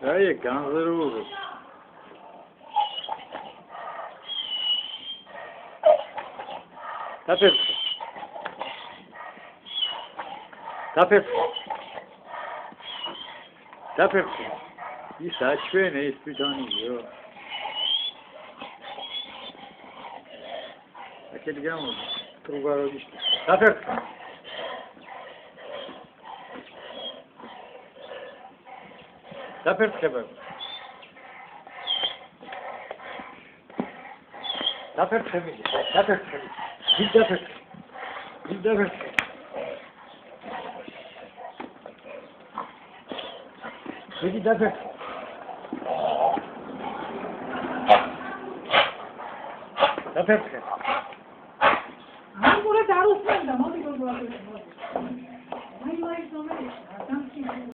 აი განზრუნებული. დაფერხე. ის აჩვენე ის თვითონიო. აკეთი გამო თრუგაროდის. დაფერხე. დაფერხება. დაფერხები. Vedi da per. Da per. Ancora da russanda, ma dico